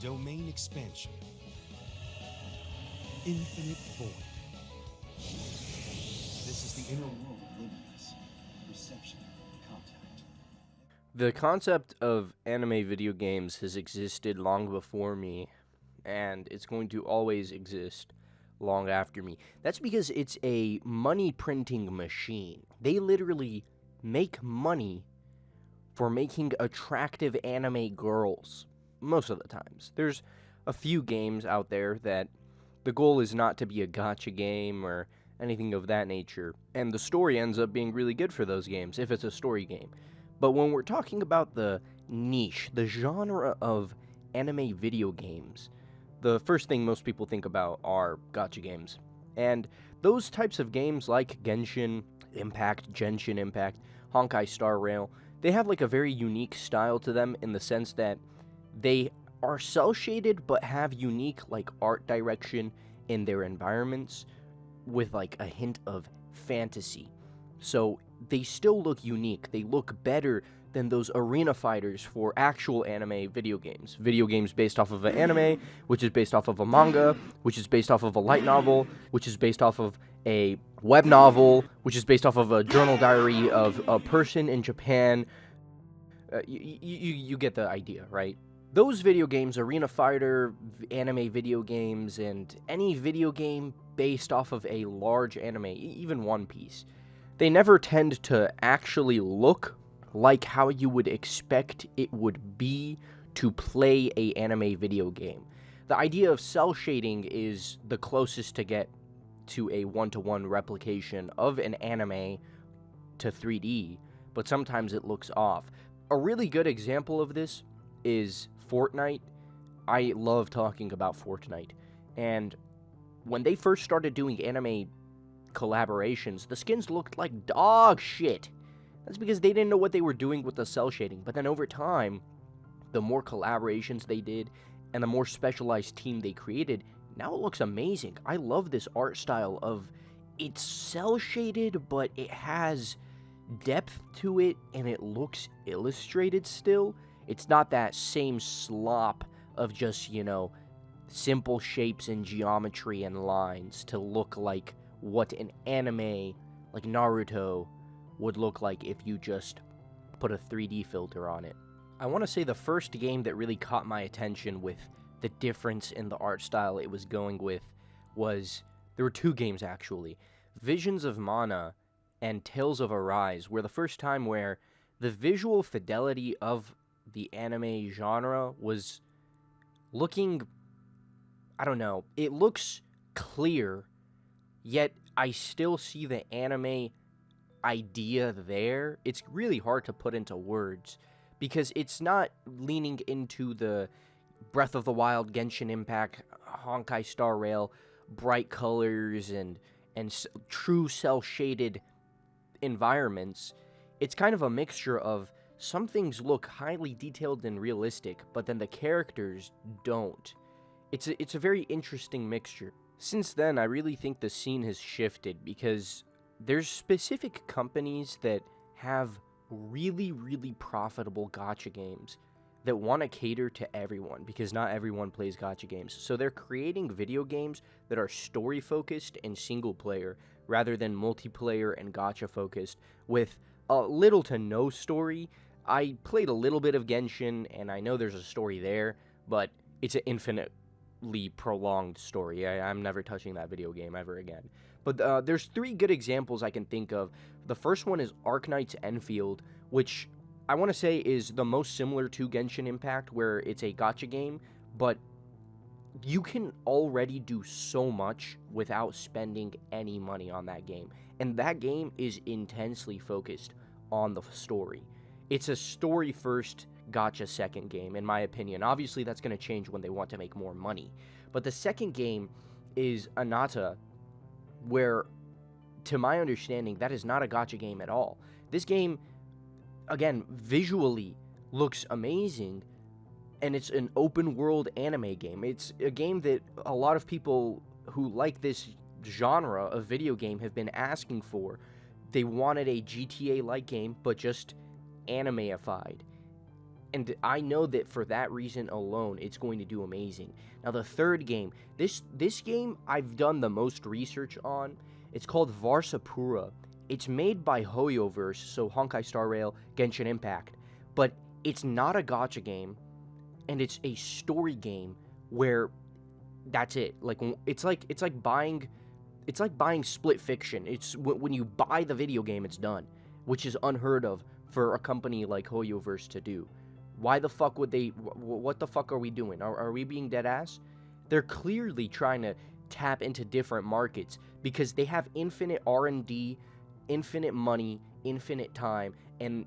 Domain expansion. Infinite void. This is the inner world of liminals. Perception, contact. The concept of anime video games has existed long before me, and it's going to always exist long after me. That's because it's a money printing machine. They literally make money for making attractive anime girls, most of the times. There's a few games out there that the goal is not to be a gacha game or anything of that nature, and the story ends up being really good for those games, if it's a story game. But when we're talking about the niche, the genre of anime video games, the first thing most people think about are gacha games. And those types of games like Genshin Impact, Honkai Star Rail, they have like a very unique style to them in the sense that they are cel-shaded but have unique like art direction in their environments with like a hint of fantasy. So they still look unique. They look better than those arena fighters for actual anime video games. Video games based off of an anime, which is based off of a manga, which is based off of a light novel, which is based off of a web novel, which is based off of a journal diary of a person in Japan. You get the idea, right? Those video games, arena fighter, anime video games, and any video game based off of a large anime, even One Piece, they never tend to actually look like how you would expect it would be to play a anime video game. The idea of cel shading is the closest to get to a one-to-one replication of an anime to 3D, but sometimes it looks off. A really good example of this is Fortnite. I love talking about Fortnite, and when they first started doing anime collaborations, the skins looked like dog shit. That's because they didn't know what they were doing with the cel shading. But then over time, the more collaborations they did and the more specialized team they created, now it looks amazing. I love this art style of it's cel shaded, but it has depth to it and it looks illustrated still. It's not that same slop of just, simple shapes and geometry and lines to look like what an anime like Naruto would look like if you just put a 3D filter on it. I want to say the first game that really caught my attention with the difference in the art style it was going with there were two games actually. Visions of Mana and Tales of Arise were the first time where the visual fidelity of the anime genre was looking, it looks clear, yet I still see the anime idea there. It's really hard to put into words because it's not leaning into the Breath of the Wild, Genshin Impact, Honkai Star Rail, bright colors and true cel-shaded environments. It's kind of a mixture of some things look highly detailed and realistic, but then the characters don't. It's a very interesting mixture. Since then, I really think the scene has shifted because there's specific companies that have really, really profitable gacha games that want to cater to everyone because not everyone plays gacha games. So they're creating video games that are story-focused and single-player rather than multiplayer and gacha-focused with a little to no story. I played a little bit of Genshin, and I know there's a story there, but it's an infinitely prolonged story. I'm never touching that video game ever again. But there's three good examples I can think of. The first one is Arknight's Enfield, which I want to say is the most similar to Genshin Impact, where it's a gacha game, but you can already do so much without spending any money on that game. And that game is intensely focused on the story. It's a story-first, gacha-second game, in my opinion. Obviously, that's going to change when they want to make more money. But the second game is Anata, where, to my understanding, that is not a gacha game at all. This game, again, visually looks amazing, and it's an open-world anime game. It's a game that a lot of people who like this genre of video game have been asking for. They wanted a GTA-like game, but just anime-ified. And I know that for that reason alone, it's going to do amazing. Now, the third game, this game I've done the most research on. It's called Varsapura. It's made by Hoyoverse, so Honkai Star Rail, Genshin Impact. But it's not a gacha game, and it's a story game where that's it. Like it's like buying split fiction. It's when you buy the video game, it's done, which is unheard of for a company like Hoyoverse to do. Why the fuck would they? What the fuck are we doing? Are we being dead ass? They're clearly trying to tap into different markets because they have infinite R&D, infinite money, infinite time, and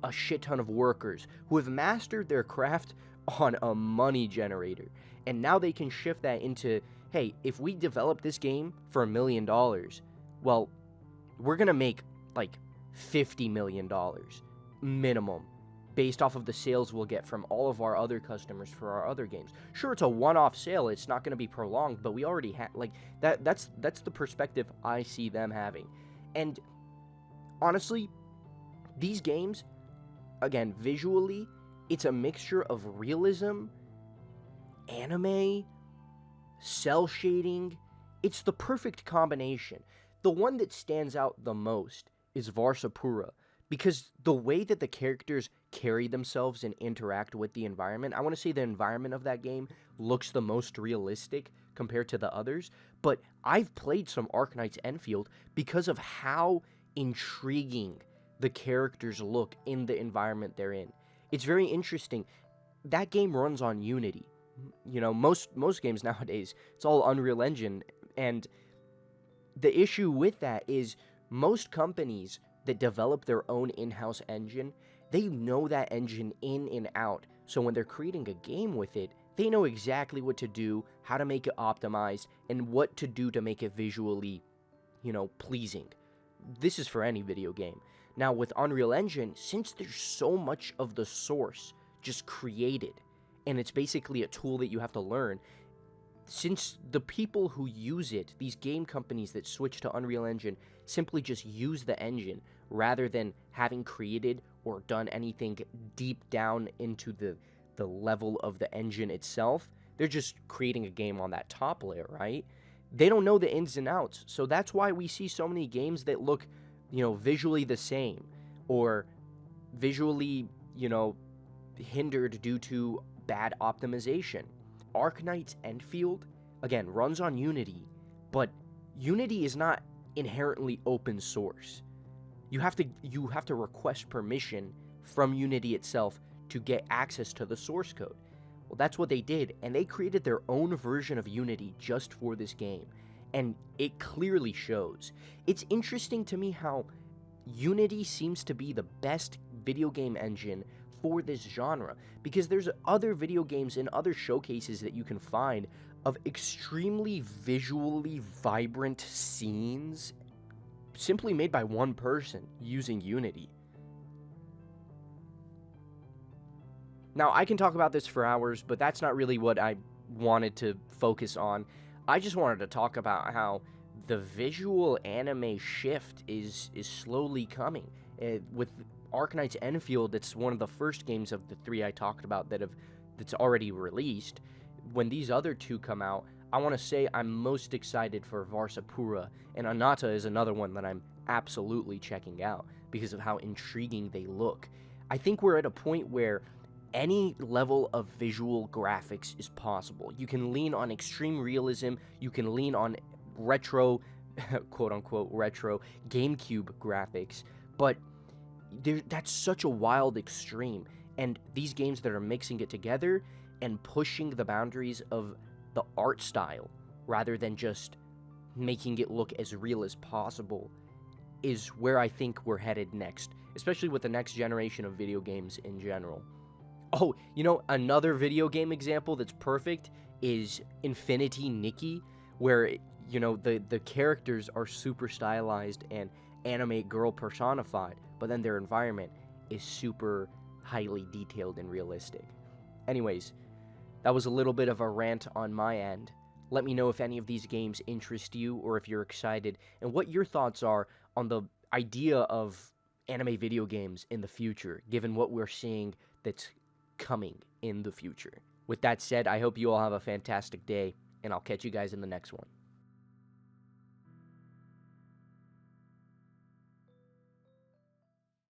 a shit ton of workers who have mastered their craft on a money generator. And now they can shift that into, hey, if we develop this game for $1 million, well, we're going to make like $50 million minimum based off of the sales we'll get from all of our other customers for our other games. Sure, it's a one-off sale. It's not going to be prolonged, but we already have, like, that's the perspective I see them having. And honestly, these games, again, visually, it's a mixture of realism, anime, cell shading. It's the perfect combination. The one that stands out the most is Varsapura, because the way that the characters carry themselves and interact with the environment, I want to say the environment of that game looks the most realistic compared to the others, but I've played some Arknights Enfield because of how intriguing the characters look in the environment they're in. It's very interesting. That game runs on Unity. You know, most games nowadays, it's all Unreal Engine, and the issue with that is most companies that develop their own in-house engine, they know that engine in and out. So when they're creating a game with it, they know exactly what to do, how to make it optimized, and what to do to make it visually, pleasing. This is for any video game. Now with Unreal Engine, since there's so much of the source just created, and it's basically a tool that you have to learn, since the people who use it, these game companies that switch to Unreal Engine, simply just use the engine rather than having created or done anything deep down into the level of the engine itself, they're just creating a game on that top layer, right? They don't know the ins and outs. So that's why we see so many games that look, visually the same, or visually, hindered due to bad optimization. Arknights Enfield, again, runs on Unity, but Unity is not inherently open source. You have to request permission from Unity itself to get access to the source code. Well, that's what they did, and they created their own version of Unity just for this game, and it clearly shows. It's interesting to me how Unity seems to be the best video game engine for this genre, because there's other video games and other showcases that you can find of extremely visually vibrant scenes simply made by one person using Unity. Now, I can talk about this for hours, but that's not really what I wanted to focus on. I just wanted to talk about how the visual anime shift is slowly coming. With Arknights Enfield, it's one of the first games of the three I talked about that's already released. When these other two come out, I want to say I'm most excited for Varsapura, and Anata is another one that I'm absolutely checking out because of how intriguing they look. I think we're at a point where any level of visual graphics is possible. You can lean on extreme realism, you can lean on retro, quote-unquote retro, GameCube graphics, but that's such a wild extreme, and these games that are mixing it together and pushing the boundaries of the art style rather than just making it look as real as possible is where I think we're headed next, especially with the next generation of video games in general. Oh, another video game example that's perfect is Infinity Nikki, where, the characters are super stylized and anime girl personified, but then their environment is super highly detailed and realistic. Anyways, that was a little bit of a rant on my end. Let me know if any of these games interest you or if you're excited, and what your thoughts are on the idea of anime video games in the future, given what we're seeing that's coming in the future. With that said, I hope you all have a fantastic day, and I'll catch you guys in the next one.